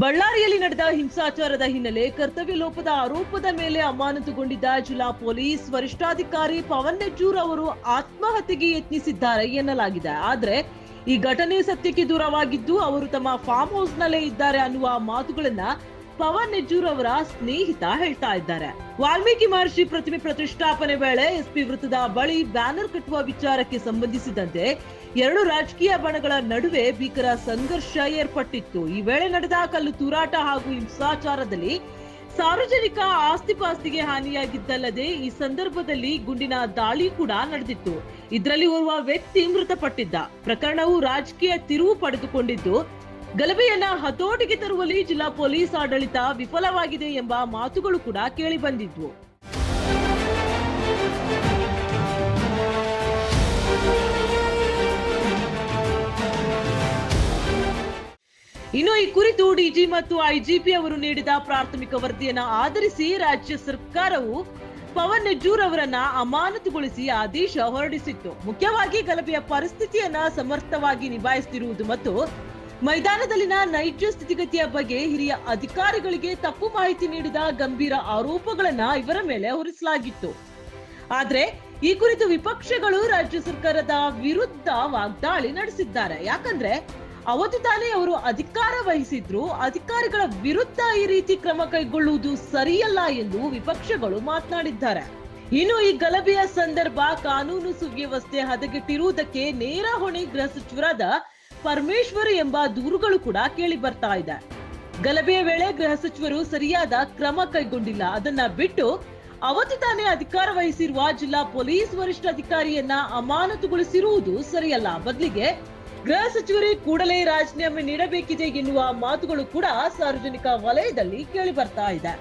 ಬಳ್ಳಾರಿಯಲ್ಲಿ ನಡೆದ ಹಿಂಸಾಚಾರದ ಹಿನ್ನೆಲೆ ಕರ್ತವ್ಯ ಲೋಪದ ಆರೋಪದ ಮೇಲೆ ಅಮಾನತುಗೊಂಡಿದ್ದ ಜಿಲ್ಲಾ ಪೊಲೀಸ್ ವರಿಷ್ಠಾಧಿಕಾರಿ ಪವನ್ ನೆಜ್ಜೂರ್ ಅವರು ಆತ್ಮಹತ್ಯೆಗೆ ಯತ್ನಿಸಿದ್ದಾರೆ ಎನ್ನಲಾಗಿದೆ. ಆದ್ರೆ ಈ ಘಟನೆ ಸತ್ಯಕ್ಕೆ ದೂರವಾಗಿದ್ದು ಅವರು ತಮ್ಮ ಫಾರ್ಮ್ ಹೌಸ್ ನಲ್ಲೇ ಇದ್ದಾರೆ ಅನ್ನುವ ಮಾತುಗಳನ್ನ ಪವನ್ ನೆಜ್ಜೂರ್ ಅವರ ಸ್ನೇಹಿತ ಹೇಳ್ತಾ ಇದ್ದಾರೆ. ವಾಲ್ಮೀಕಿ ಮಹರ್ಷಿ ಪ್ರತಿಮೆ ಪ್ರತಿಷ್ಠಾಪನೆ ವೇಳೆ ಎಸ್ಪಿ ವೃತ್ತದ ಬಳಿ ಬ್ಯಾನರ್ ಕಟ್ಟುವ ವಿಚಾರಕ್ಕೆ ಸಂಬಂಧಿಸಿದಂತೆ ಎರಡು ರಾಜಕೀಯ ಬಣಗಳ ನಡುವೆ ಭೀಕರ ಸಂಘರ್ಷ ಏರ್ಪಟ್ಟಿತ್ತು. ಈ ವೇಳೆ ನಡೆದ ಕಲ್ಲು ತೂರಾಟ ಹಾಗೂ ಹಿಂಸಾಚಾರದಲ್ಲಿ ಸಾರ್ವಜನಿಕ ಆಸ್ತಿಪಾಸ್ತಿಗೆ ಹಾನಿಯಾಗಿದ್ದಲ್ಲದೆ ಈ ಸಂದರ್ಭದಲ್ಲಿ ಗುಂಡಿನ ದಾಳಿ ಕೂಡ ನಡೆದಿತ್ತು. ಇದರಲ್ಲಿ ಓರ್ವ ವ್ಯಕ್ತಿ ಮೃತಪಟ್ಟಿದ್ದ. ಪ್ರಕರಣವು ರಾಜಕೀಯ ತಿರುವು ಪಡೆದುಕೊಂಡಿದ್ದು ಗಲಭೆಯನ್ನ ಹತೋಟಿಗೆ ತರುವಲ್ಲಿ ಜಿಲ್ಲಾ ಪೊಲೀಸ್ ಆಡಳಿತ ವಿಫಲವಾಗಿದೆ ಎಂಬ ಮಾತುಗಳು ಕೂಡ ಕೇಳಿ ಬಂದಿದ್ವು. ಇನ್ನು ಈ ಕುರಿತು ಡಿಜಿ ಮತ್ತು ಐಜಿಪಿ ಅವರು ನೀಡಿದ ಪ್ರಾಥಮಿಕ ವರದಿಯನ್ನ ಆಧರಿಸಿ ರಾಜ್ಯ ಸರ್ಕಾರವು ಪವನ್ ನೆಜ್ಜೂರ್ ಅವರನ್ನ ಅಮಾನತುಗೊಳಿಸಿ ಆದೇಶ ಹೊರಡಿಸಿತ್ತು. ಮುಖ್ಯವಾಗಿ ಗಲಭೆಯ ಪರಿಸ್ಥಿತಿಯನ್ನ ಸಮರ್ಥವಾಗಿ ನಿಭಾಯಿಸುತ್ತಿರುವುದು ಮತ್ತು ಮೈದಾನದಲ್ಲಿನ ನೈಜ ಸ್ಥಿತಿಗತಿಯ ಬಗ್ಗೆ ಹಿರಿಯ ಅಧಿಕಾರಿಗಳಿಗೆ ತಪ್ಪು ಮಾಹಿತಿ ನೀಡಿದ ಗಂಭೀರ ಆರೋಪಗಳನ್ನ ಇವರ ಮೇಲೆ ಹೊರಿಸಲಾಗಿತ್ತು. ಆದ್ರೆ ಈ ಕುರಿತು ವಿಪಕ್ಷಗಳು ರಾಜ್ಯ ಸರ್ಕಾರದ ವಿರುದ್ಧ ವಾಗ್ದಾಳಿ ನಡೆಸಿದ್ದಾರೆ. ಯಾಕಂದ್ರೆ ಅವತ್ತು ತಾನೇ ಅವರು ಅಧಿಕಾರ ವಹಿಸಿದ್ರು, ಅಧಿಕಾರಿಗಳ ವಿರುದ್ಧ ಈ ರೀತಿ ಕ್ರಮ ಕೈಗೊಳ್ಳುವುದು ಸರಿಯಲ್ಲ ಎಂದು ವಿಪಕ್ಷಗಳು ಮಾತನಾಡಿದ್ದಾರೆ. ಇನ್ನು ಈ ಗಲಭೆಯ ಸಂದರ್ಭ ಕಾನೂನು ಸುವ್ಯವಸ್ಥೆ ಹದಗೆಟ್ಟಿರುವುದಕ್ಕೆ ನೇರ ಹೊಣೆ ಗೃಹ ಸಚಿವರಾದ ಪರಮೇಶ್ವರ್ ಎಂಬ ದೂರುಗಳು ಕೂಡ ಕೇಳಿ ಬರ್ತಾ ಇದೆ. ಗಲಭೆಯ ವೇಳೆ ಗೃಹ ಸಚಿವರು ಸರಿಯಾದ ಕ್ರಮ ಕೈಗೊಂಡಿಲ್ಲ. ಅದನ್ನ ಬಿಟ್ಟು ಅವತ್ತು ತಾನೇ ಅಧಿಕಾರ ವಹಿಸಿರುವ ಜಿಲ್ಲಾ ಪೊಲೀಸ್ ವರಿಷ್ಠಾಧಿಕಾರಿಯನ್ನ ಅಮಾನತುಗೊಳಿಸಿರುವುದು ಸರಿಯಲ್ಲ. ಬದಲಿಗೆ ಗೃಹ ಸಚಿವರೇ ಕೂಡಲೇ ರಾಜೀನಾಮೆ ನೀಡಬೇಕಿದೆ ಎನ್ನುವ ಮಾತುಗಳು ಕೂಡ ಸಾರ್ವಜನಿಕ ವಲಯದಲ್ಲಿ ಕೇಳಿ ಬರ್ತಾ ಇದೆ.